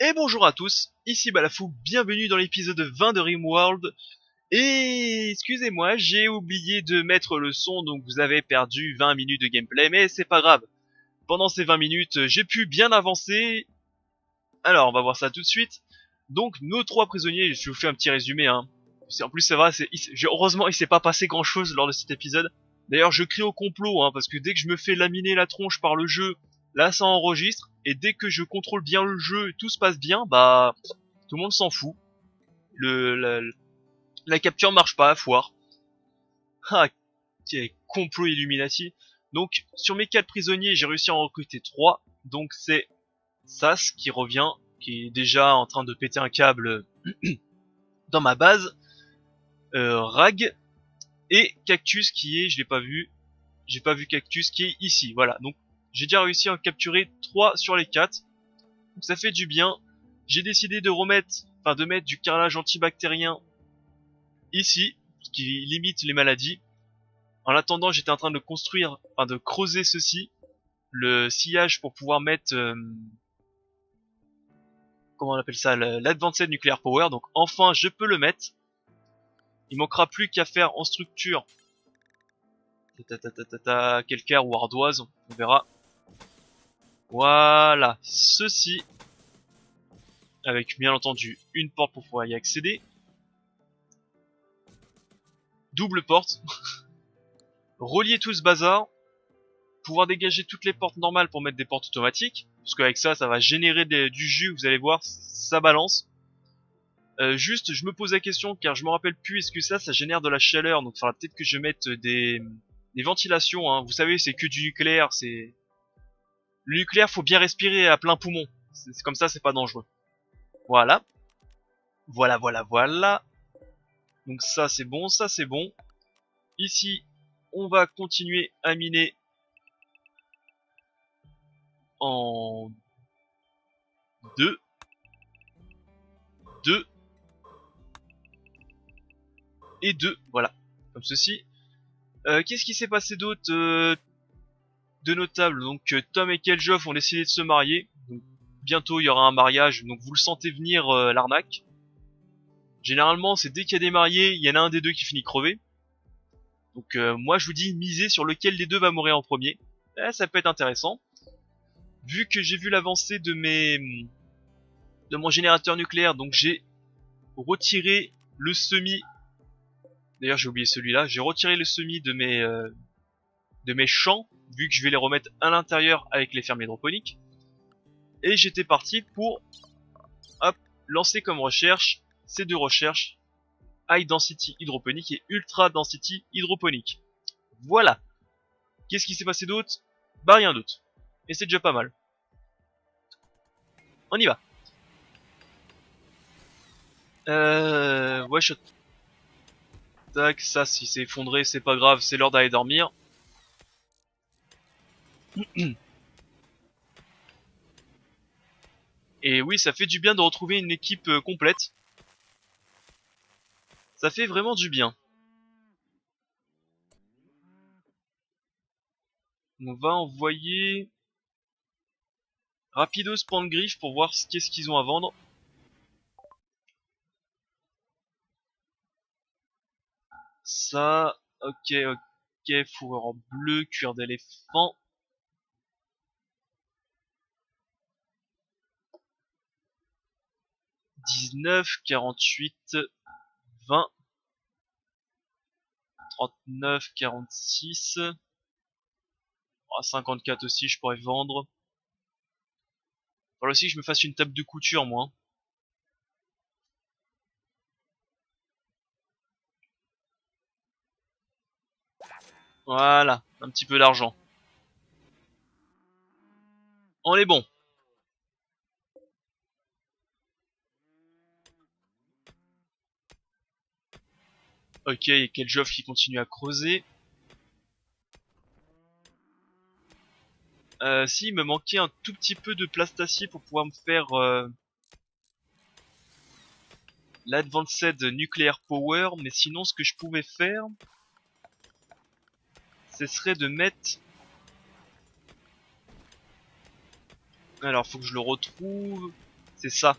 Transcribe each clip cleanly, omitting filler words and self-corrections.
Et bonjour à tous, ici Balafou, bienvenue dans l'épisode 20 de RimWorld. Et excusez-moi, j'ai oublié de mettre le son, donc vous avez perdu 20 minutes de gameplay, mais c'est pas grave. Pendant ces 20 minutes, j'ai pu bien avancer. Alors, on va voir ça tout de suite. Donc, nos trois prisonniers, je vous fais un petit résumé, hein. En plus, c'est vrai, heureusement, il s'est pas passé grand chose lors de cet épisode. D'ailleurs, je crie au complot, hein, parce que dès que je me fais laminer la tronche par le jeu, là, ça enregistre. Et dès que je contrôle bien le jeu et tout se passe bien, bah, tout le monde s'en fout. La capture marche pas, foire. Ah, quel complot Illuminati. Donc, sur mes 4 prisonniers, j'ai réussi à en recruter 3. Donc, c'est Sas qui revient, qui est déjà en train de péter un câble dans ma base. Rag et Cactus qui est, je l'ai pas vu, j'ai pas vu Cactus qui est ici. Voilà, donc j'ai déjà réussi à en capturer 3 sur les 4. Donc ça fait du bien. J'ai décidé de mettre du carrelage antibactérien ici, ce qui limite les maladies. En attendant, j'étais en train de de creuser ceci, le sillage pour pouvoir mettre, comment on appelle ça, l'Advanced Nuclear Power. Donc enfin, je peux le mettre. Il manquera plus qu'à faire en structure, calcaire ou ardoise, on verra. Voilà, ceci, avec bien entendu une porte pour pouvoir y accéder. Double porte. Relier tout ce bazar. Pouvoir dégager toutes les portes normales pour mettre des portes automatiques. Parce qu'avec ça, ça va générer du jus, vous allez voir, ça balance. Juste, je me pose la question, car je me rappelle plus, est-ce que ça génère de la chaleur. Donc il faudra peut-être que je mette des ventilations, hein. Vous savez, c'est que du nucléaire, c'est... Le nucléaire, faut bien respirer à plein poumon. C'est comme ça, c'est pas dangereux. Voilà. Voilà. Donc ça c'est bon, ça c'est bon. Ici, on va continuer à miner en 2, 2 et 2. Voilà, comme ceci. Qu'est-ce qui s'est passé d'autre de notable? Donc Tom et Keljoff ont décidé de se marier. Donc, bientôt il y aura un mariage, donc vous le sentez venir l'arnaque. Généralement, c'est dès qu'il y a des mariés, il y en a un des deux qui finit crevé. Donc moi je vous dis, misez sur lequel des deux va mourir en premier. Ça peut être intéressant. Vu que j'ai vu l'avancée de mon générateur nucléaire, donc j'ai retiré le semi. D'ailleurs j'ai oublié celui-là. J'ai retiré le semi de mes champs, vu que je vais les remettre à l'intérieur avec les fermes hydroponiques. Et j'étais parti pour hop, lancer comme recherche ces deux recherches, High Density hydroponique et Ultra Density hydroponique. Voilà. Qu'est-ce qui s'est passé d'autre? Bah rien d'autre. Et c'est déjà pas mal. On y va. Ouais, tac, ça si c'est effondré, c'est pas grave, c'est l'heure d'aller dormir. Et oui, ça fait du bien de retrouver une équipe complète. Ça fait vraiment du bien. On va envoyer Rapidos Griffe pour voir qu'est-ce qu'ils ont à vendre. Ça, ok, fourrure en bleu, cuir d'éléphant. 19, 48, 20, 39, 46. 54 aussi, je pourrais vendre. Voilà aussi que je me fasse une table de couture, moi. Voilà, un petit peu d'argent. On est bon. Ok, il y a Keljoff qui continue à creuser. Si, il me manquait un tout petit peu de plastacier pour pouvoir me faire l'Advanced Nuclear Power. Mais sinon, ce que je pouvais faire, ce serait de mettre... Alors, faut que je le retrouve. C'est ça.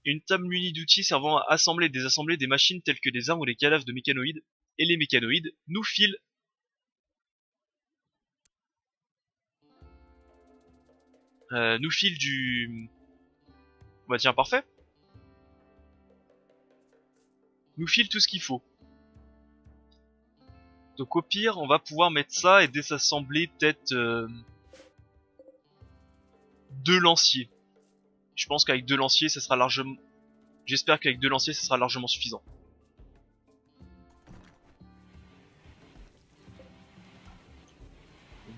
Une table munie d'outils servant à assembler et désassembler des machines telles que des armes ou des cadavres de mécanoïdes. Et les mécanoïdes nous filent. Nous filent du... Bah tiens, parfait. Nous filent tout ce qu'il faut. Donc au pire, on va pouvoir mettre ça et désassembler peut-être 2 lanciers. Je pense qu'avec 2 lanciers, ça sera largement... J'espère qu'avec 2 lanciers, ça sera largement suffisant.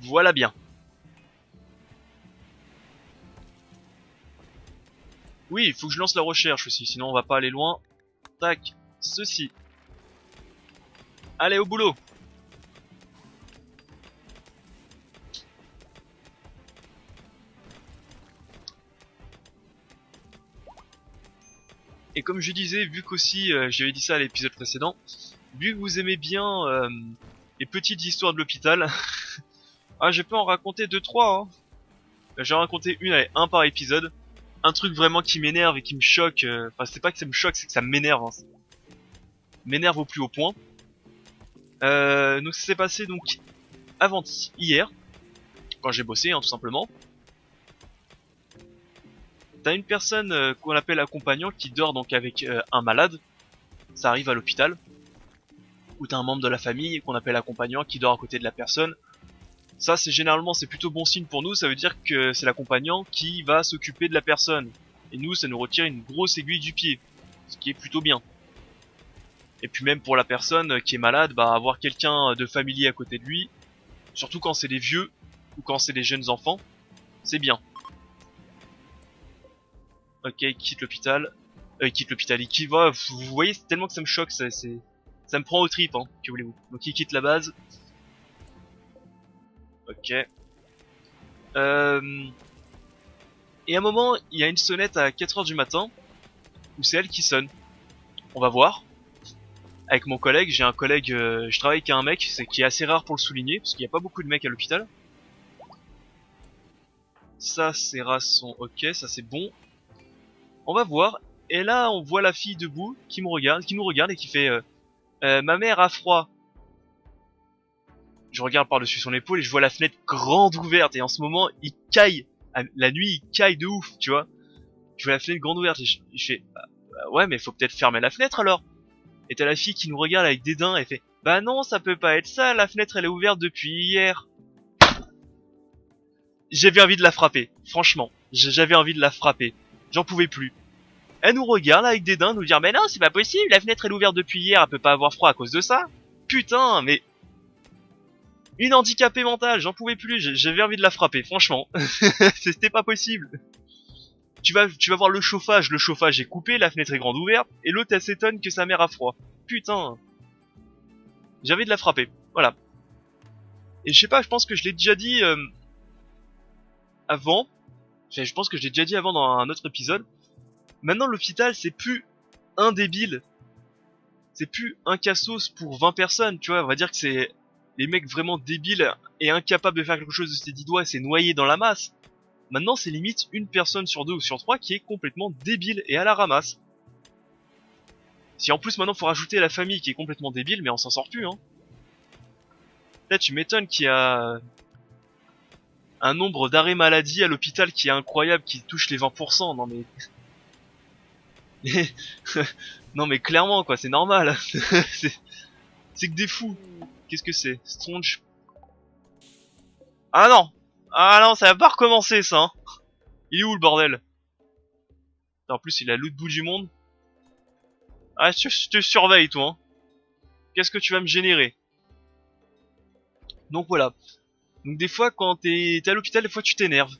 Voilà bien. Oui, il faut que je lance la recherche aussi, sinon on va pas aller loin. Tac, ceci. Allez, au boulot. Et comme je disais, vu qu'aussi, j'avais dit ça à l'épisode précédent, vu que vous aimez bien les petites histoires de l'hôpital, ah, je peux en raconter 2-3. Hein. J'en ai raconté un par épisode. Un truc vraiment qui m'énerve et qui me choque. Enfin, c'est pas que ça me choque, c'est que ça m'énerve. Hein. M'énerve au plus haut point. Donc ça s'est passé donc hier, quand j'ai bossé, hein, tout simplement. T'as une personne qu'on appelle accompagnant qui dort donc avec un malade. Ça arrive à l'hôpital. Ou t'as un membre de la famille qu'on appelle accompagnant qui dort à côté de la personne. Ça, c'est plutôt bon signe pour nous. Ça veut dire que c'est l'accompagnant qui va s'occuper de la personne. Et nous, ça nous retire une grosse aiguille du pied. Ce qui est plutôt bien. Et puis même pour la personne qui est malade, bah avoir quelqu'un de familier à côté de lui, surtout quand c'est des vieux ou quand c'est des jeunes enfants, c'est bien. Ok, il quitte l'hôpital. Il quitte l'hôpital, il quitte... Vous voyez, c'est tellement que ça me choque, ça me prend aux tripes, hein, que voulez-vous. Donc il quitte la base. Ok. Et à un moment, il y a une sonnette à 4h du matin, où c'est elle qui sonne. On va voir. Avec mon collègue, j'ai un collègue, je travaille avec un mec, c'est qui est assez rare pour le souligner, parce qu'il n'y a pas beaucoup de mecs à l'hôpital. Ça, c'est son ok, ça c'est bon. On va voir. Et là, on voit la fille debout, qui nous regarde et qui fait ma mère a froid. Je regarde par-dessus son épaule et je vois la fenêtre grande ouverte. Et en ce moment, il caille. La nuit, il caille de ouf, tu vois. Je vois la fenêtre grande ouverte et je fais ouais, mais faut peut-être fermer la fenêtre alors. Et t'as la fille qui nous regarde avec dédain et fait bah non, ça peut pas être ça, la fenêtre elle est ouverte depuis hier. J'avais envie de la frapper, franchement. J'avais envie de la frapper. J'en pouvais plus. Elle nous regarde avec dédain, nous dire mais non, c'est pas possible, la fenêtre elle est ouverte depuis hier, elle peut pas avoir froid à cause de ça. Putain, mais... Une handicapée mentale, j'en pouvais plus, j'avais envie de la frapper, franchement. C'était pas possible. Tu vas voir le chauffage est coupé, la fenêtre est grande ouverte, et l'autre elle s'étonne que sa mère a froid. Putain. J'avais envie de la frapper, voilà. Et je sais pas, je pense que je l'ai déjà dit avant. Enfin, je pense que je l'ai déjà dit avant dans un autre épisode. Maintenant l'hôpital c'est plus un débile. C'est plus un cassos pour 20 personnes, tu vois. On va dire que c'est les mecs vraiment débiles et incapables de faire quelque chose de ses 10 doigts et c'est noyé dans la masse. Maintenant c'est limite une personne sur 2 ou sur 3 qui est complètement débile et à la ramasse. Si en plus maintenant faut rajouter la famille qui est complètement débile, mais on s'en sort plus, hein. Là tu m'étonnes qu'il y a un nombre d'arrêts maladie à l'hôpital qui est incroyable, qui touche les 20%. Non mais... non mais clairement quoi, c'est normal. c'est que des fous. Qu'est-ce que c'est? Strange. Ah non! Ah non, ça va pas recommencer ça, hein. Il est où le bordel? En plus il est à l'autre bout du monde. Ah je te surveille toi, hein. Qu'est-ce que tu vas me générer? Donc voilà. Donc des fois quand t'es à l'hôpital, des fois tu t'énerves.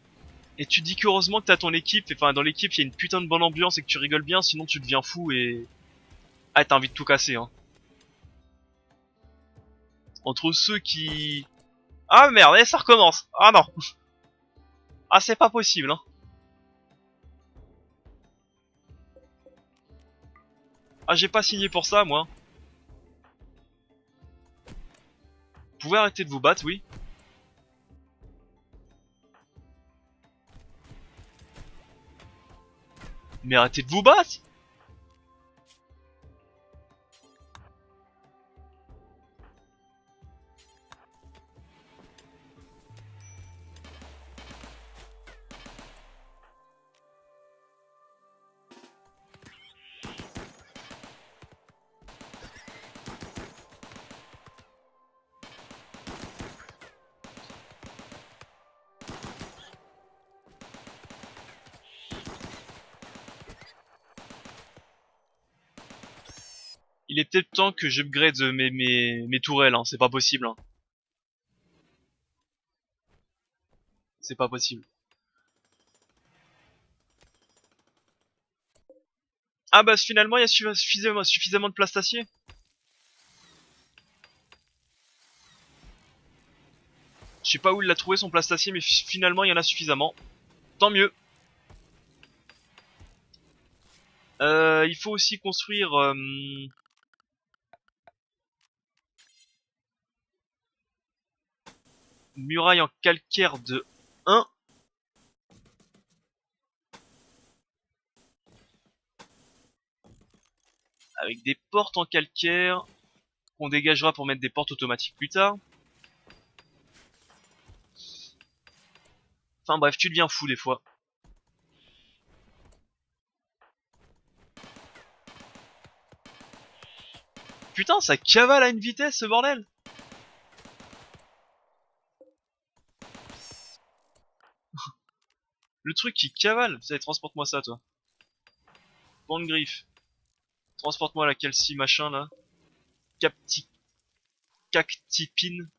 Et tu te dis qu'heureusement que t'as ton équipe, enfin dans l'équipe il y a une putain de bonne ambiance et que tu rigoles bien, sinon tu deviens fou et... Ah t'as envie de tout casser, hein. Entre ceux qui... Ah merde, et ça recommence. Ah non. Ah c'est pas possible, hein. Ah j'ai pas signé pour ça moi. Vous pouvez arrêter de vous battre, oui. Mais arrêtez de vous battre! Il est peut-être temps que j'upgrade mes tourelles, hein. C'est pas possible, hein. C'est pas possible. Ah bah finalement il y a suffisamment de place d'acier. Je sais pas où il l'a trouvé son plastacier, mais finalement il y en a suffisamment. Tant mieux. Il faut aussi construire une muraille en calcaire de 1. Avec des portes en calcaire qu'on dégagera pour mettre des portes automatiques plus tard. Enfin bref, tu deviens fou des fois. Putain, ça cavale à une vitesse ce bordel. Le truc qui cavale. Ça, transporte-moi ça toi. Bande griffe. Transporte-moi la calcie machin là. Capti... Cactipine.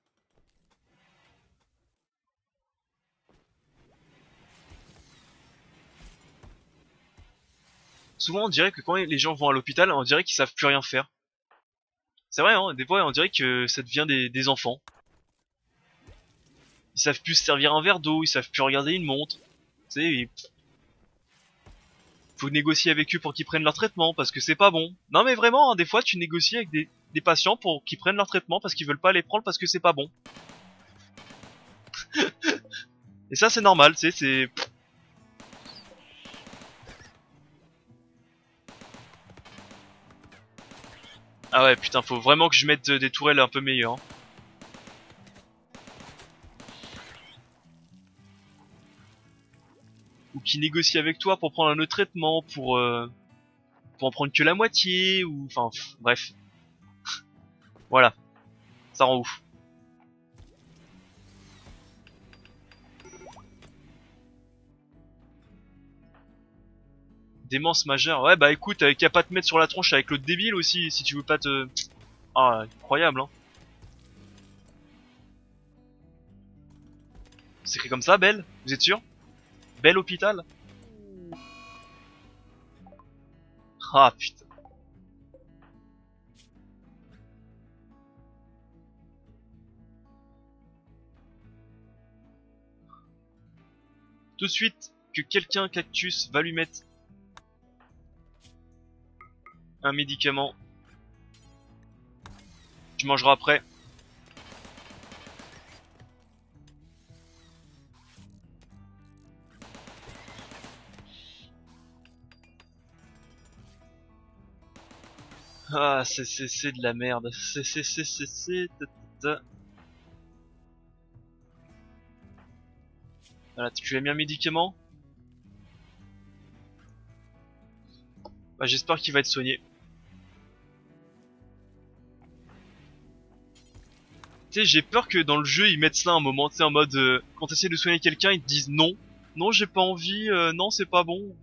Souvent on dirait que quand les gens vont à l'hôpital, on dirait qu'ils savent plus rien faire. C'est vrai, hein, des fois on dirait que ça devient des enfants. Ils savent plus se servir un verre d'eau, ils savent plus regarder une montre. Tu sais, faut négocier avec eux pour qu'ils prennent leur traitement parce que c'est pas bon. Non mais vraiment, hein, des fois tu négocies avec des patients pour qu'ils prennent leur traitement parce qu'ils veulent pas les prendre parce que c'est pas bon. Et ça c'est normal, tu sais, c'est... Ah ouais, putain, faut vraiment que je mette des tourelles un peu meilleures, hein. Ou qui négocient avec toi pour prendre un autre traitement, pour en prendre que la moitié, ou... Enfin, bref. Voilà, ça rend ouf. Démence majeure. Ouais, bah écoute, qu'à pas te mettre sur la tronche avec l'autre débile aussi, si tu veux pas te... Ah, incroyable, hein. C'est écrit comme ça, Belle? Vous êtes sûr? Belle hôpital? Ah, putain. Tout de suite, que quelqu'un cactus va lui mettre un médicament. Tu mangeras après. Ah, c'est de la merde. Voilà, tu lui as mis un médicament? Bah, j'espère qu'il va être soigné. Tu sais, j'ai peur que dans le jeu ils mettent ça un moment, tu sais, en mode quand t'essaies de soigner quelqu'un, ils te disent non, non j'ai pas envie, non c'est pas bon.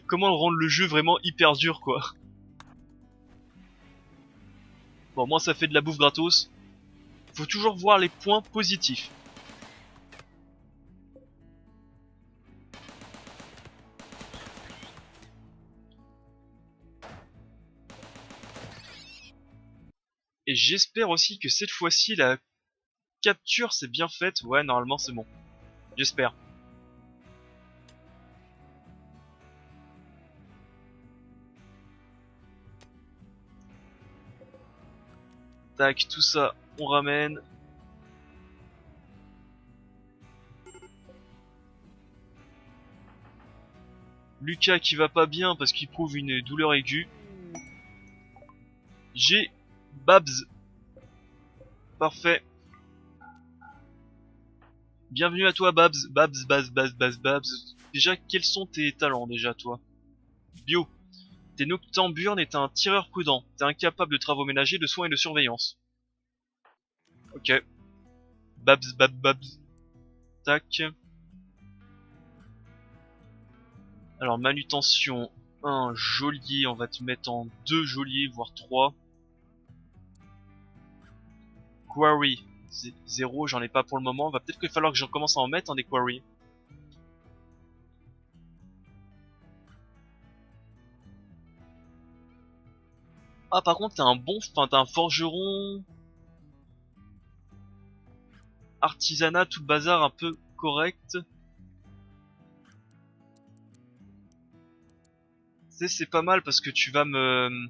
Comment rendre le jeu vraiment hyper dur quoi. Bon, moi ça fait de la bouffe gratos. Faut toujours voir les points positifs. Et j'espère aussi que cette fois-ci la capture c'est bien faite. Ouais, normalement c'est bon. J'espère. Tac, tout ça, on ramène. Lucas qui va pas bien parce qu'il prouve une douleur aiguë. J'ai Babs. Parfait. Bienvenue à toi Babs. Babs. Déjà, quels sont tes talents déjà toi? Bio. T'es noctamburne et t'es un tireur prudent. T'es incapable de travaux ménagers, de soins et de surveillance. Ok. Babs. Tac. Alors manutention 1, geôlier, on va te mettre en 2 geôliers, voire 3. Quarry, 0, j'en ai pas pour le moment. Va peut-être qu'il va falloir que j'en commence à en mettre des quarry. Ah par contre t'as un forgeron, artisanat, tout le bazar un peu correct. C'est pas mal parce que tu vas me...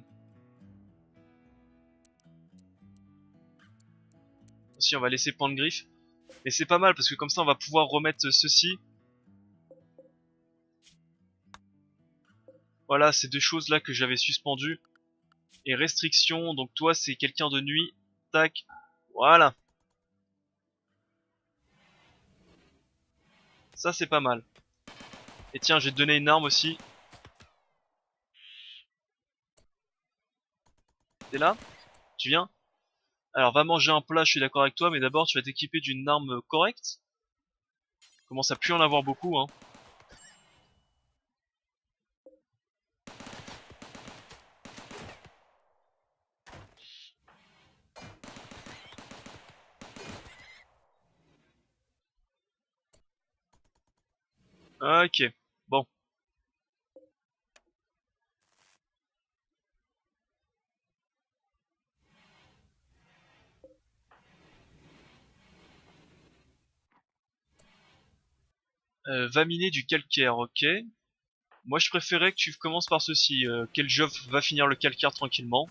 Si on va laisser Pantgriffe. Mais c'est pas mal parce que comme ça on va pouvoir remettre ceci. Voilà, ces deux choses là que j'avais suspendues. Et restriction, donc toi c'est quelqu'un de nuit. Tac, voilà. Ça c'est pas mal. Et tiens, je vais te donner une arme aussi. T'es là? Tu viens? Alors va manger un plat, je suis d'accord avec toi, mais d'abord tu vas t'équiper d'une arme correcte. Commence à plus en avoir beaucoup, hein. Ok, bon. Va miner du calcaire, ok. Moi je préférais que tu commences par ceci. Keljoff va finir le calcaire tranquillement.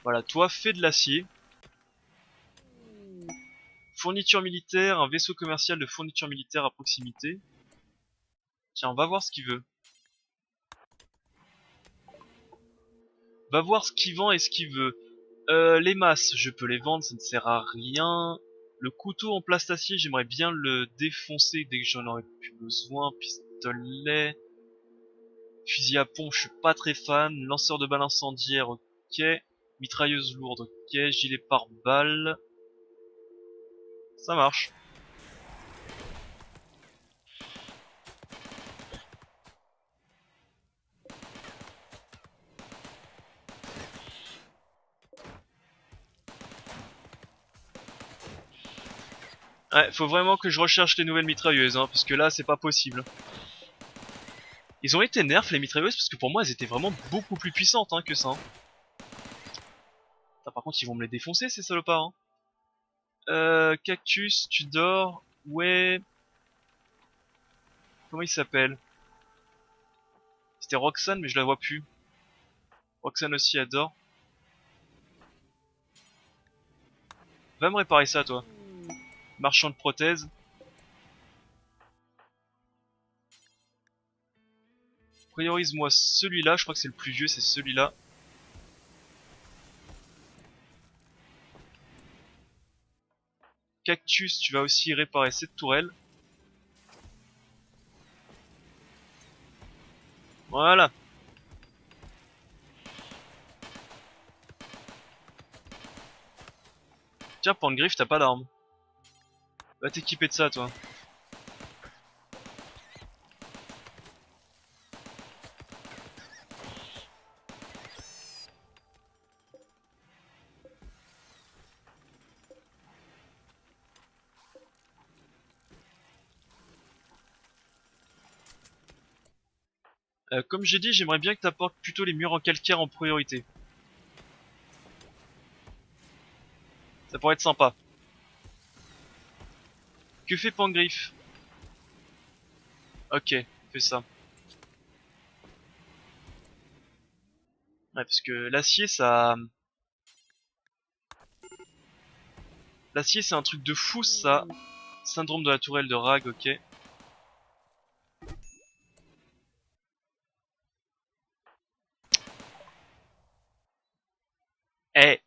Voilà, toi fais de l'acier. Fourniture militaire, un vaisseau commercial de fourniture militaire à proximité. Tiens, on va voir ce qu'il veut. Va voir ce qu'il vend et ce qu'il veut. Les masses, je peux les vendre, ça ne sert à rien. Le couteau en plastacier, j'aimerais bien le défoncer dès que j'en aurais plus besoin. Pistolet. Fusil à pompe, je suis pas très fan. Lanceur de balles incendiaires, ok. Mitrailleuse lourde, ok. Gilet pare-balles. Ça marche. Ouais, faut vraiment que je recherche les nouvelles mitrailleuses, hein, parce que là, c'est pas possible. Ils ont été nerfs les mitrailleuses, parce que pour moi, elles étaient vraiment beaucoup plus puissantes hein, que ça. Hein. Par contre, ils vont me les défoncer, ces salopards. Hein. Cactus, tu dors. Ouais. Comment il s'appelle? C'était Roxane, mais je la vois plus. Roxane aussi adore. Va me réparer ça, toi. Marchand de prothèses. Priorise-moi celui-là, je crois que c'est le plus vieux, c'est celui-là. Cactus, tu vas aussi réparer cette tourelle. Voilà. Tiens, Pantgriffe, t'as pas d'arme. Va t'équiper de ça, toi. Comme j'ai dit, j'aimerais bien que t'apportes plutôt les murs en calcaire en priorité. Ça pourrait être sympa. Que fait Pantgriffe? Ok, fais ça. Ouais, parce que l'acier, ça... L'acier, c'est un truc de fou, ça. Syndrome de la tourelle de Rag, ok. Eh,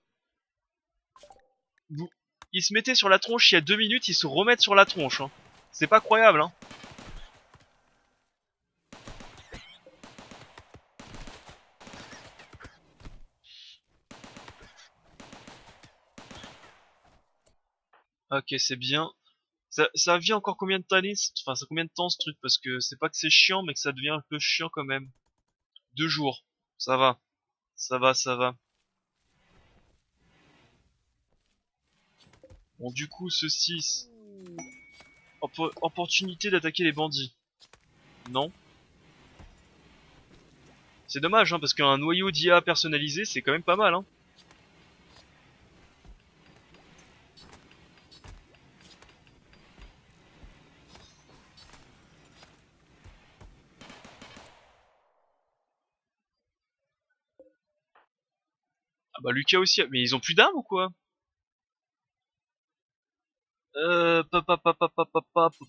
vous... Ils se mettaient sur la tronche il y a 2 minutes, ils se remettent sur la tronche. Hein. C'est pas croyable, hein. Ok, c'est bien. Ça vit encore combien de temps, enfin, ça combien de temps ce truc? Parce que c'est pas que c'est chiant, mais que ça devient un peu chiant quand même. 2 jours. Ça va. Ça va, ça va. Bon, du coup, ceci... Opportunité d'attaquer les bandits. Non. C'est dommage, hein, parce qu'un noyau d'IA personnalisé, c'est quand même pas mal, hein. Ah bah Lucas aussi, mais ils ont plus d'armes ou quoi?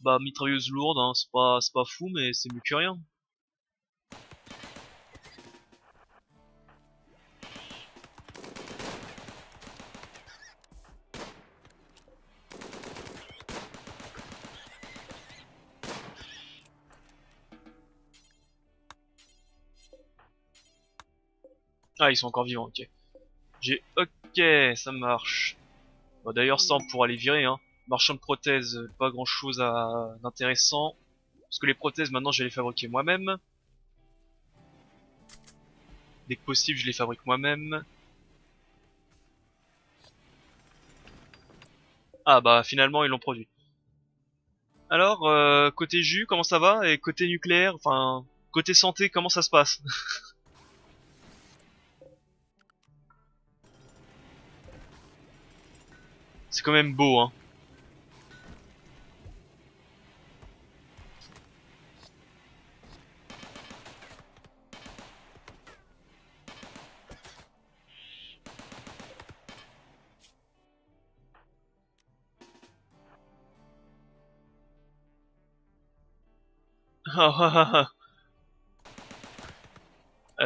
Bah mitrailleuse lourde, hein, c'est pas fou, mais c'est mieux que rien. Ah, ils sont encore vivants, ok. Ok, ça marche. Bon, d'ailleurs, ça, on pourra les virer, hein. Marchand de prothèses, pas grand chose d'intéressant. Parce que les prothèses, maintenant, je vais les fabriquer moi-même. Dès que possible, je les fabrique moi-même. Ah bah, finalement, ils l'ont produit. Alors, côté jus, comment ça va? Et côté nucléaire, enfin, côté santé, comment ça se passe? C'est quand même beau, hein.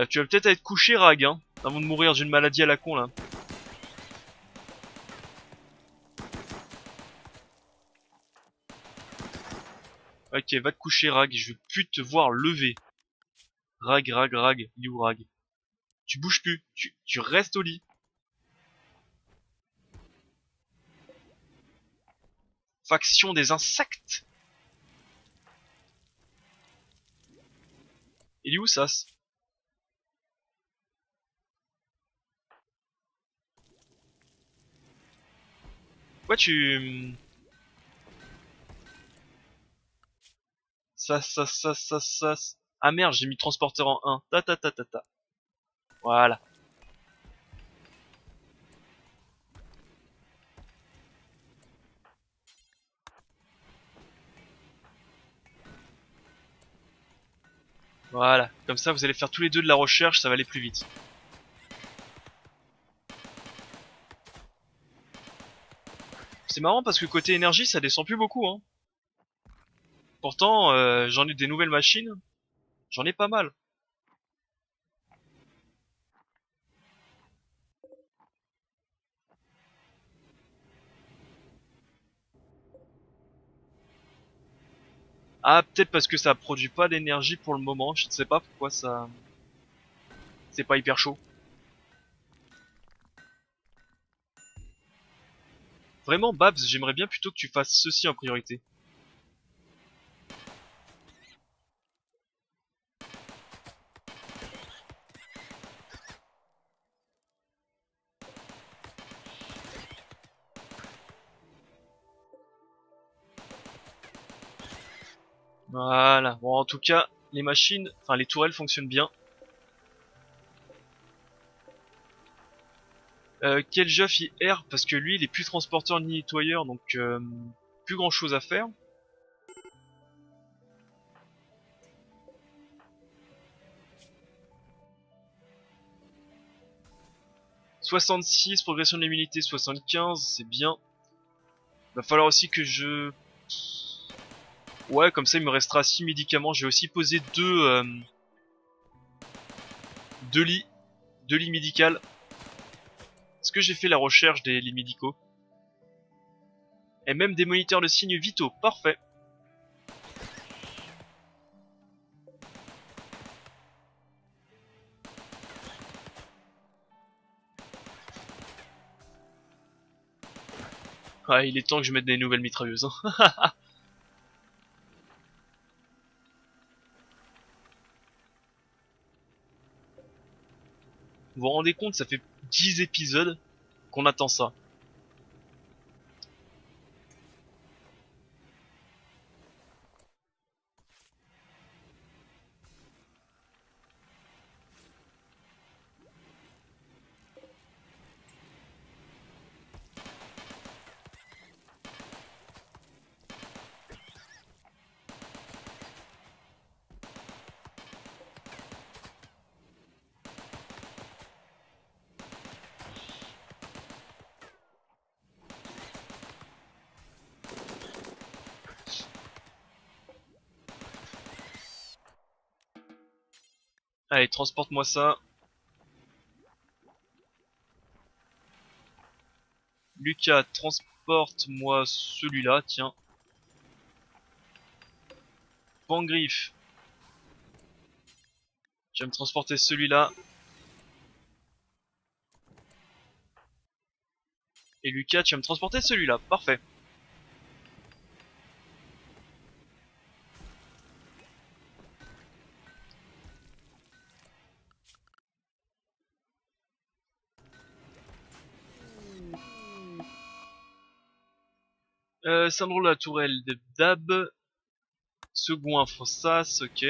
Tu vas peut-être être couché, Rag, hein, avant de mourir d'une maladie à la con, là. Ok, va te coucher, Rag, je veux plus te voir lever. Rag, you Rag. Tu bouges plus, tu restes au lit. Faction des insectes. Il est où, ça? Pourquoi tu... Ça... Ah merde, j'ai mis transporteur en 1. Ta. Voilà. Voilà. Comme ça, vous allez faire tous les deux de la recherche, ça va aller plus vite. C'est marrant parce que côté énergie, ça descend plus beaucoup, hein. Pourtant, j'en ai des nouvelles machines. J'en ai pas mal. Ah, peut-être parce que ça produit pas d'énergie pour le moment. Je ne sais pas pourquoi ça... C'est pas hyper chaud. Vraiment, Babs, j'aimerais bien plutôt que tu fasses ceci en priorité. Voilà. Bon, en tout cas, les machines, enfin les tourelles fonctionnent bien. Quel Joff il erre parce que lui, il est plus transporteur ni nettoyeur, donc plus grand chose à faire. 66, progression de l'immunité 75, c'est bien. Va falloir aussi que je... Ouais, comme ça il me restera 6 médicaments. J'ai aussi posé deux lits. 2 lits médicales. Est-ce que j'ai fait la recherche des lits médicaux? Et même des moniteurs de signes vitaux, parfait. Ouais, il est temps que je mette des nouvelles mitrailleuses. Hein. Vous vous rendez compte, ça fait 10 épisodes qu'on attend ça. Allez, transporte-moi ça. Lucas, transporte-moi celui-là, tiens. Pangriff, tu vas me transporter celui-là. Et Lucas, tu vas me transporter celui-là, parfait. Syndrome de la tourelle de Dab. Second infosas, ok.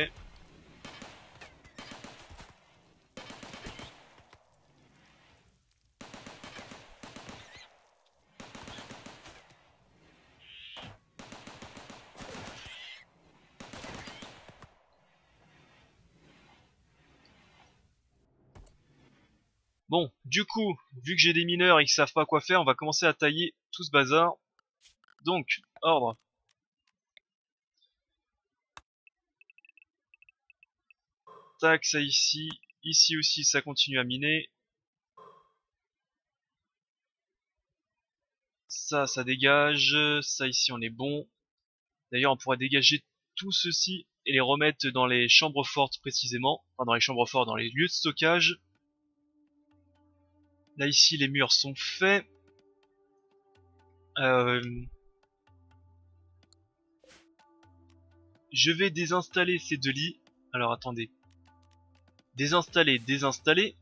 Bon, du coup, vu que j'ai des mineurs et qu'ils savent pas quoi faire, on va commencer à tailler tout ce bazar. Donc, ordre. Tac, ça ici. Ici aussi, ça continue à miner. Ça dégage. Ça ici, on est bon. D'ailleurs, on pourrait dégager tout ceci et les remettre dans les chambres fortes précisément. Enfin, dans les chambres fortes, dans les lieux de stockage. Là, ici, les murs sont faits. Je vais désinstaller ces deux lits. Alors, attendez. Désinstaller, désinstaller.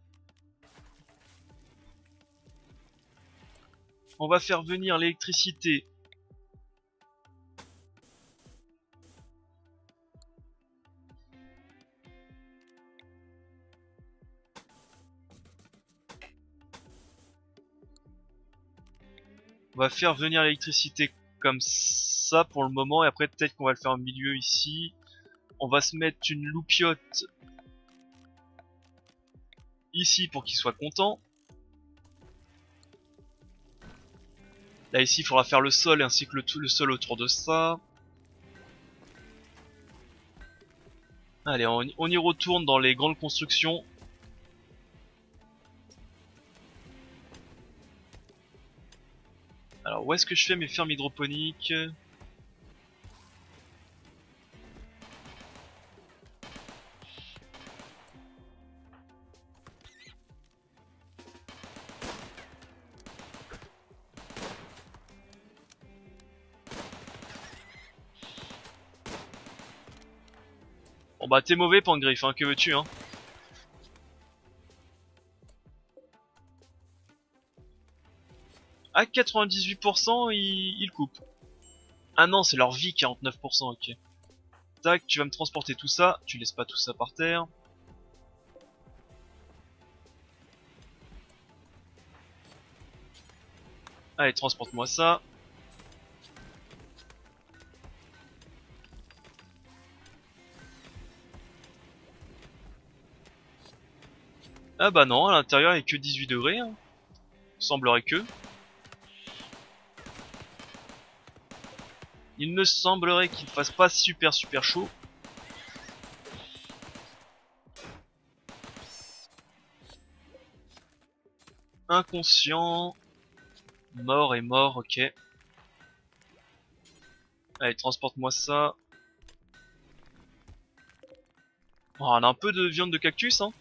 On va faire venir l'électricité. On va faire venir l'électricité comme ça pour le moment. Et après, peut-être qu'on va le faire au milieu ici. On va se mettre une loupiote ici pour qu'il soit content. Là, ici, il faudra faire le sol ainsi que le sol autour de ça. Allez, on y retourne dans les grandes constructions. Alors, où est-ce que je fais mes fermes hydroponiques? Bon bah, t'es mauvais, Pangriff, hein, que veux-tu, hein? À 98%, il coupe. Ah non, c'est leur vie, 49%, ok. Tac, tu vas me transporter tout ça. Tu laisses pas tout ça par terre. Allez, transporte-moi ça. Ah bah non, à l'intérieur il n'y a que 18 degrés. Hein. Semblerait que. Il ne semblerait qu'il fasse pas super chaud. Inconscient. Mort et mort, ok. Allez, transporte-moi ça. Oh, on a un peu de viande de cactus, hein.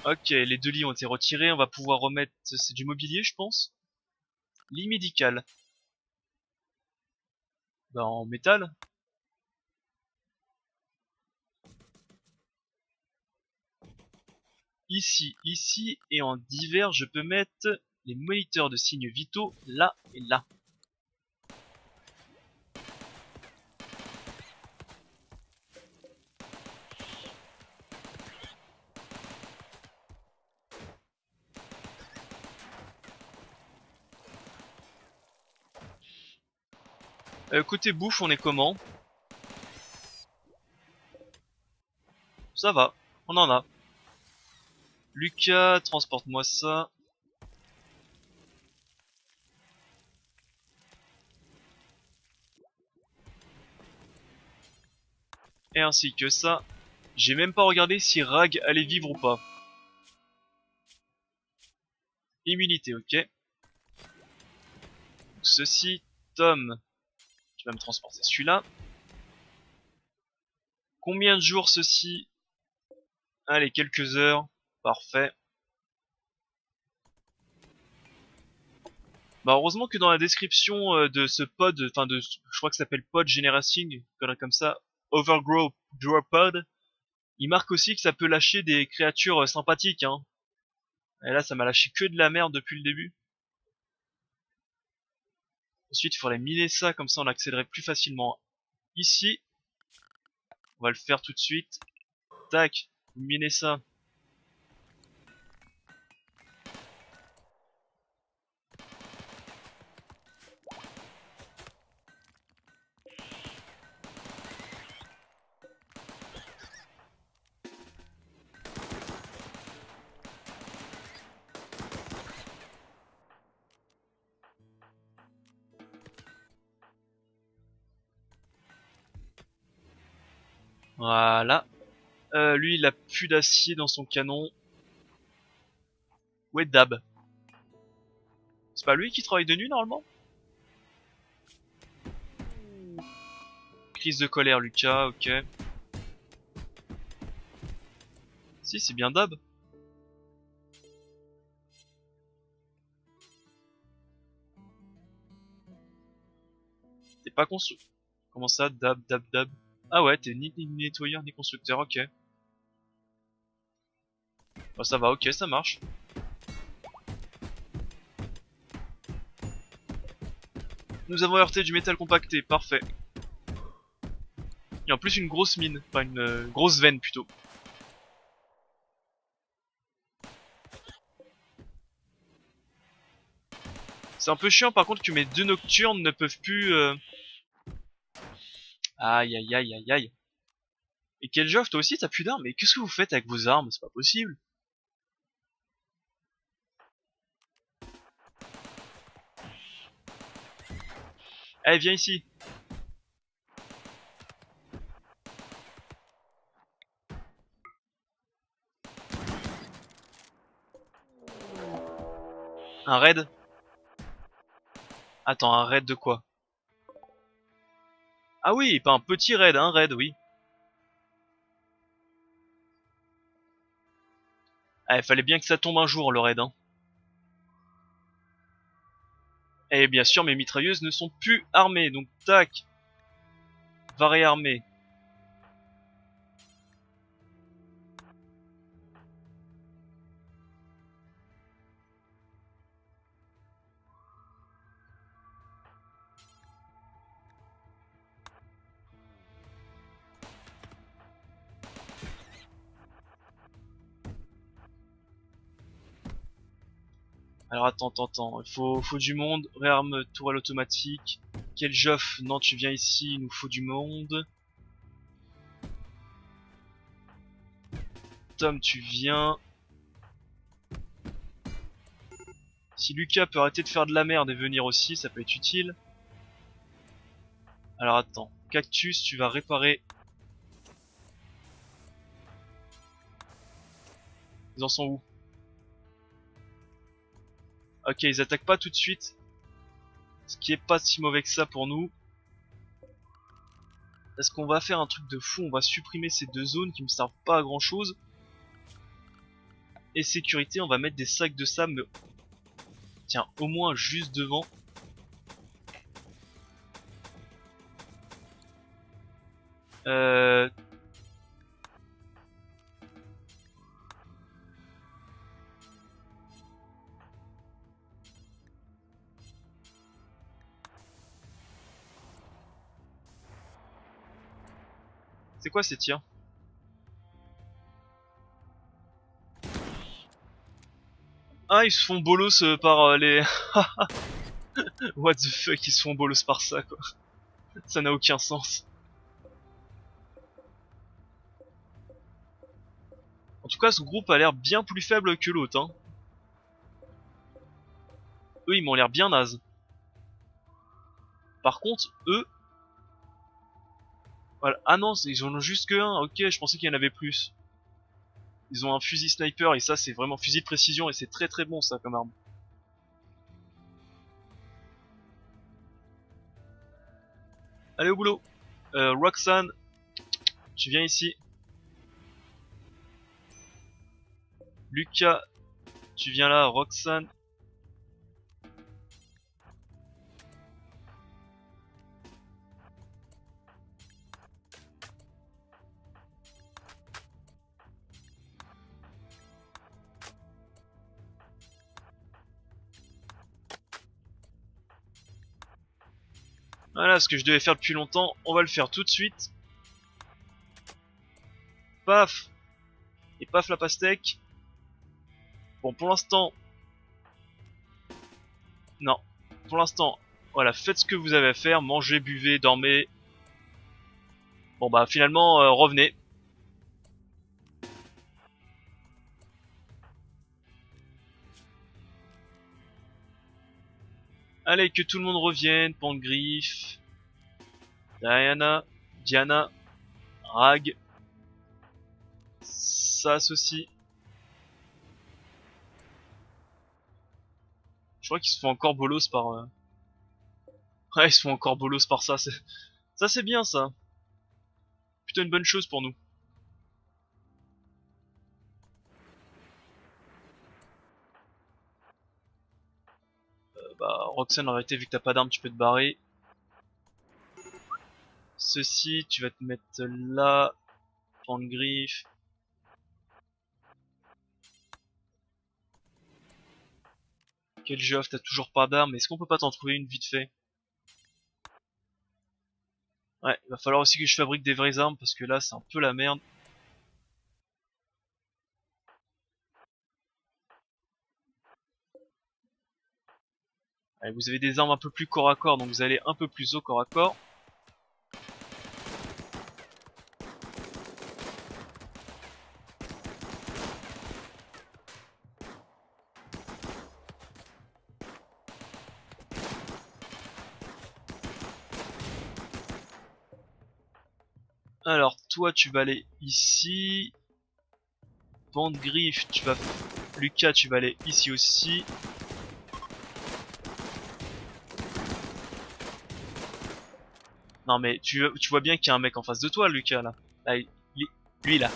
Ok, les 2 lits ont été retirés, on va pouvoir remettre... C'est du mobilier, je pense. Lit médical. Bah, en métal. Ici, et en divers, je peux mettre les moniteurs de signes vitaux là et là. Côté bouffe, on est comment? Ça va, on en a. Lucas, transporte-moi ça. Et ainsi que ça. J'ai même pas regardé si Rag allait vivre ou pas. Immunité, ok. Ceci, Tom, tu vas me transporter celui-là. Combien de jours ceci? Allez, quelques heures. Parfait. Bah heureusement que dans la description de ce pod, enfin je crois que ça s'appelle pod generating, comme ça, Overgrow Draw Pod, il marque aussi que ça peut lâcher des créatures sympathiques, hein. Et là ça m'a lâché que de la merde depuis le début. Ensuite il faudrait miner ça, comme ça on accéderait plus facilement ici. On va le faire tout de suite. Tac, miner ça. Voilà. Lui il a plus d'acier dans son canon. Où est Dab? C'est pas lui qui travaille de nuit normalement? Crise de colère Lucas, ok. Si c'est bien Dab. T'es pas construit. Comment ça, Dab. Ah ouais, t'es ni nettoyeur ni constructeur, ok. Bah ça va, ok, ça marche. Nous avons heurté du métal compacté, parfait. Et en plus une grosse mine, enfin une grosse veine plutôt. C'est un peu chiant par contre que mes 2 nocturnes ne peuvent plus... Aïe aïe aïe aïe aïe. Et Keljoff, toi aussi t'as plus d'armes, mais qu'est-ce que vous faites avec vos armes? C'est pas possible. Allez, viens ici. Un raid? Attends, un raid de quoi? Ah oui, pas un petit raid, un raid, oui. Ah, il fallait bien que ça tombe un jour le raid, hein. Et bien sûr, mes mitrailleuses ne sont plus armées, donc tac. Va réarmer. Alors attends, il faut du monde, réarme tourelle automatique. Keljoff, non tu viens ici, il nous faut du monde. Tom tu viens. Si Lucas peut arrêter de faire de la merde et venir aussi, ça peut être utile. Alors attends, Cactus, tu vas réparer. Ils en sont où? Ok, ils attaquent pas tout de suite. Ce qui est pas si mauvais que ça pour nous. Est-ce qu'on va faire un truc de fou? On va supprimer ces deux zones qui me servent pas à grand chose. Et sécurité, on va mettre des sacs de sable. Tiens, au moins juste devant. Euh... C'est quoi ces tirs? Ah, ils se font bolos par les... What the fuck, ils se font bolos par ça, quoi. Ça n'a aucun sens. En tout cas, ce groupe a l'air bien plus faible que l'autre, hein. Eux, ils m'ont l'air bien nazes. Par contre, eux... Voilà. Ah non, ils en ont juste que un. Ok, je pensais qu'il y en avait plus. Ils ont un fusil sniper et ça, c'est vraiment fusil de précision et c'est très très bon ça comme arme. Allez au boulot. Roxanne, tu viens ici. Lucas, tu viens là. Roxanne. Voilà ce que je devais faire depuis longtemps. On va le faire tout de suite. Paf. Et paf la pastèque. Bon, pour l'instant... Non. Pour l'instant, voilà, faites ce que vous avez à faire. Mangez, buvez, dormez. Bon bah finalement, revenez. Allez, que tout le monde revienne. Pantgriffe. Diana. Rag. Sas aussi. Je crois qu'ils se font encore bolos par... Ouais, ils se font encore bolos par ça. Ça c'est bien ça. Plutôt une bonne chose pour nous. Bah, Roxanne, en réalité, vu que t'as pas d'arme, tu peux te barrer. Ceci, tu vas te mettre là. Pantgriffe. Quel Geoff, t'as toujours pas d'arme. Est-ce qu'on peut pas t'en trouver une vite fait? Ouais, il va falloir aussi que je fabrique des vraies armes parce que là, c'est un peu la merde. Allez, vous avez des armes un peu plus corps à corps, donc vous allez un peu plus au corps à corps. Alors, toi, tu vas aller ici. Pantgriffe, tu vas... Lucas, tu vas aller ici aussi. Non mais tu vois bien qu'il y a un mec en face de toi, Lucas, là. Là, lui, là.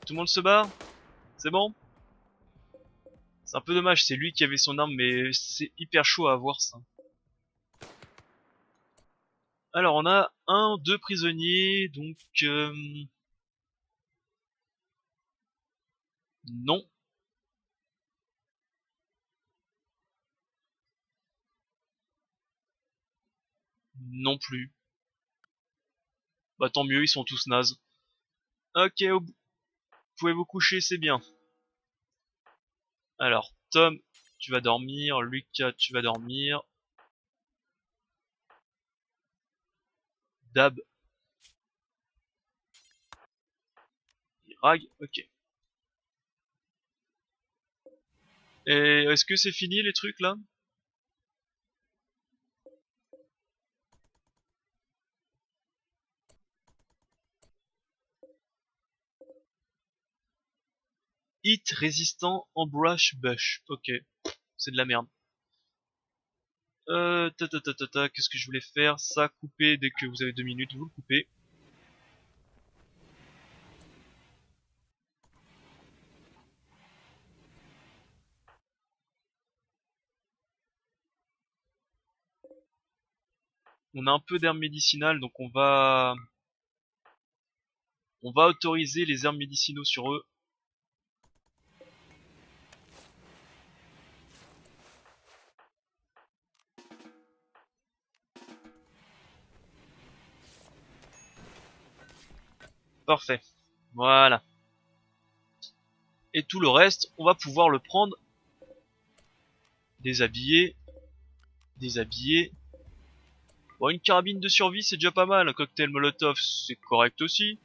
Tout le monde se barre? C'est bon? C'est un peu dommage, c'est lui qui avait son arme, mais c'est hyper chaud à avoir ça. Alors on a deux prisonniers, donc non. Non plus. Bah tant mieux, ils sont tous nazes. Ok, pouvez vous coucher, c'est bien. Alors, Tom, tu vas dormir. Lucas, tu vas dormir. Dab, Rag, ok. Et est-ce que c'est fini les trucs là? Hit résistant Embrush Bush. Ok, c'est de la merde. Qu'est-ce que je voulais faire? Ça, couper dès que vous avez 2 minutes, vous le coupez. On a un peu d'herbes médicinales, donc on va autoriser les herbes médicinaux sur eux. Parfait. Voilà. Et tout le reste, on va pouvoir le prendre, déshabiller, déshabiller. Bon, une carabine de survie, c'est déjà pas mal. Un cocktail Molotov, c'est correct aussi.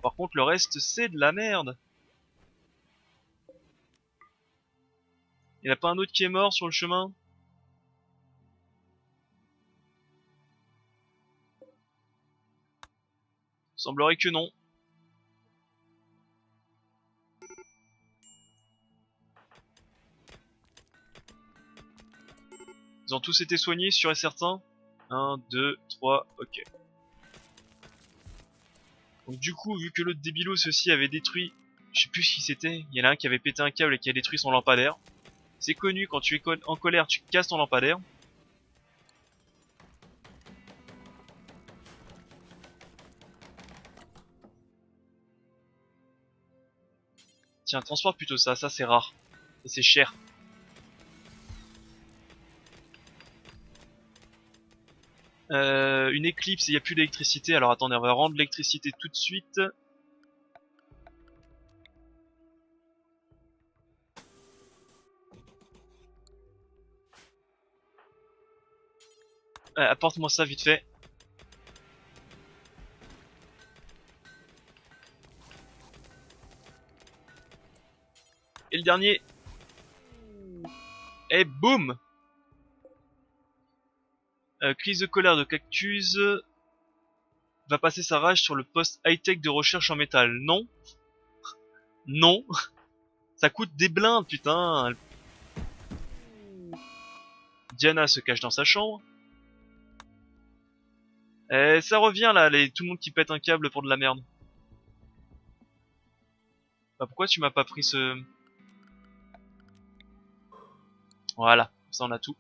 Par contre, le reste, c'est de la merde. Il n'y en a pas un autre qui est mort sur le chemin? Semblerait que non. Ils ont tous été soignés, sûr et certain. 1, 2, 3, ok. Donc du coup, vu que l'autre débilos ceci avait détruit, je sais plus ce qui c'était, il y en a un qui avait pété un câble et qui a détruit son lampadaire. C'est connu, quand tu es en colère, tu casses ton lampadaire. Tiens, transporte plutôt ça c'est rare. Ça c'est cher. Une éclipse, il n'y a plus d'électricité, alors attendez, on va rendre l'électricité tout de suite. Apporte-moi ça vite fait. Et le dernier. Et boum. Crise de colère de Cactus va passer sa rage sur le poste high-tech de recherche en métal. Non. Non. Ça coûte des blindes, putain. Diana se cache dans sa chambre. Ça revient là, tout le monde qui pète un câble pour de la merde. Bah pourquoi tu m'as pas pris ce... Voilà, ça on a tout.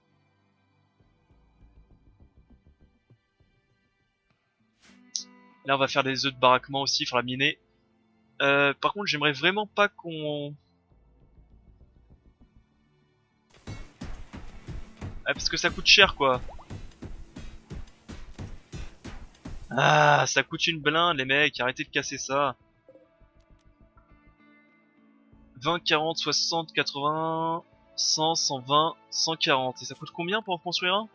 Là on va faire des œufs de baraquement aussi, il faudra miner. Par contre j'aimerais vraiment pas qu'on... Ah, parce que ça coûte cher quoi. Ah, ça coûte une blinde les mecs, arrêtez de casser ça. 20, 40, 60, 80, 100, 120, 140. Et ça coûte combien pour en construire un?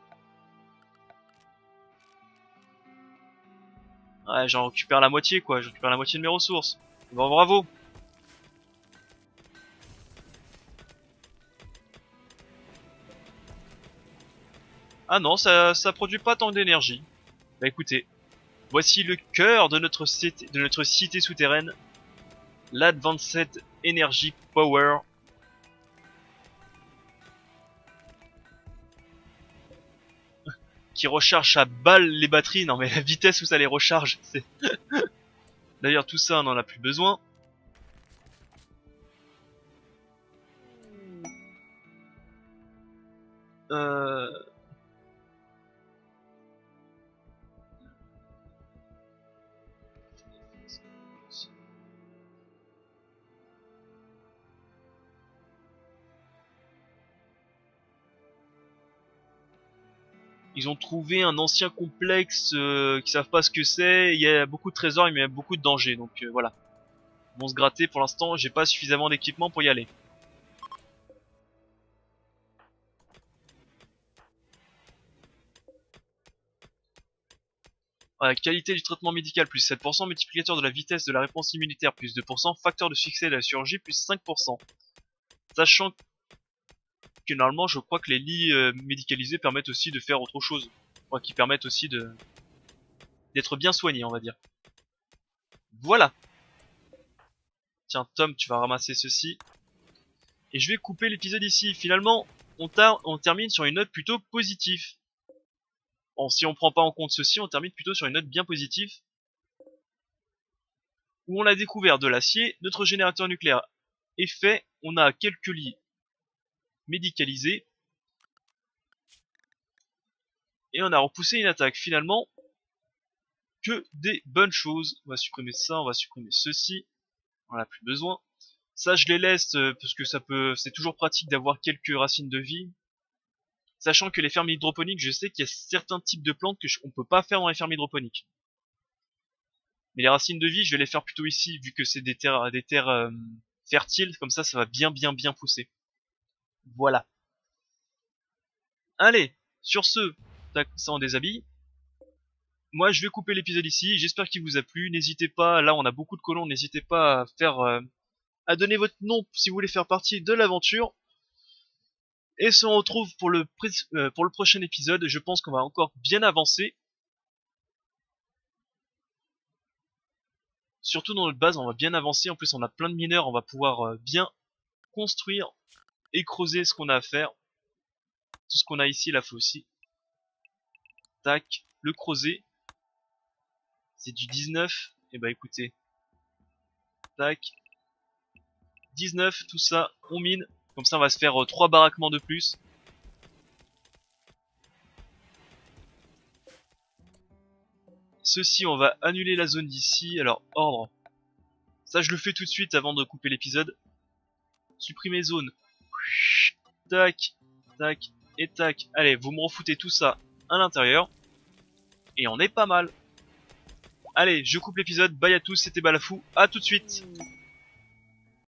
Ouais, j'en récupère la moitié quoi, j'en récupère la moitié de mes ressources. Bon, bravo. Ah non, ça produit pas tant d'énergie. Bah écoutez, voici le cœur de notre cité souterraine, l'Advanced Energy Power. Qui recharge à balle les batteries. Non mais la vitesse où ça les recharge, c'est... D'ailleurs tout ça on en a plus besoin. Euh... Ils ont trouvé un ancien complexe qui savent pas ce que c'est. Il y a beaucoup de trésors, mais il y a beaucoup de dangers. Donc voilà. Ils vont se gratter pour l'instant. J'ai pas suffisamment d'équipement pour y aller. Voilà, qualité du traitement médical plus 7%, multiplicateur de la vitesse de la réponse immunitaire plus 2%, facteur de succès de la chirurgie plus 5%. Sachant que normalement je crois que les lits médicalisés permettent aussi de faire autre chose. Enfin, qui permettent aussi d'être bien soignés, on va dire. Voilà. Tiens Tom, tu vas ramasser ceci. Et je vais couper l'épisode ici. Finalement, on termine sur une note plutôt positive. Bon, si on prend pas en compte ceci, on termine plutôt sur une note bien positive. Où on a découvert de l'acier, notre générateur nucléaire est fait, on a quelques lits médicalisés. Et on a repoussé une attaque. Finalement, que des bonnes choses. On va supprimer ça, on va supprimer ceci. On n'a plus besoin. Ça, je les laisse parce que c'est toujours pratique d'avoir quelques racines de vie. Sachant que les fermes hydroponiques, je sais qu'il y a certains types de plantes que on peut pas faire dans les fermes hydroponiques. Mais les racines de vie, je vais les faire plutôt ici, vu que c'est des terres fertiles. Comme ça va bien pousser. Voilà. Allez, sur ce, tac, ça on déshabille. Moi, je vais couper l'épisode ici. J'espère qu'il vous a plu. N'hésitez pas, là on a beaucoup de colons, n'hésitez pas à à donner votre nom si vous voulez faire partie de l'aventure. Et se retrouve pour le prochain épisode. Je pense qu'on va encore bien avancer. Surtout dans notre base, on va bien avancer. En plus, on a plein de mineurs. On va pouvoir bien construire et creuser ce qu'on a à faire. Tout ce qu'on a ici, là, faut aussi. Tac, le creuser. C'est du 19. Et bah écoutez. Tac. 19, tout ça, on mine. Comme ça, on va se faire 3 baraquements de plus. Ceci, on va annuler la zone d'ici. Alors, ordre. Ça, je le fais tout de suite avant de couper l'épisode. Supprimer zone. Tac, tac et tac. Allez, vous me refoutez tout ça à l'intérieur. Et on est pas mal. Allez, je coupe l'épisode. Bye à tous, c'était Balafou. À tout de suite.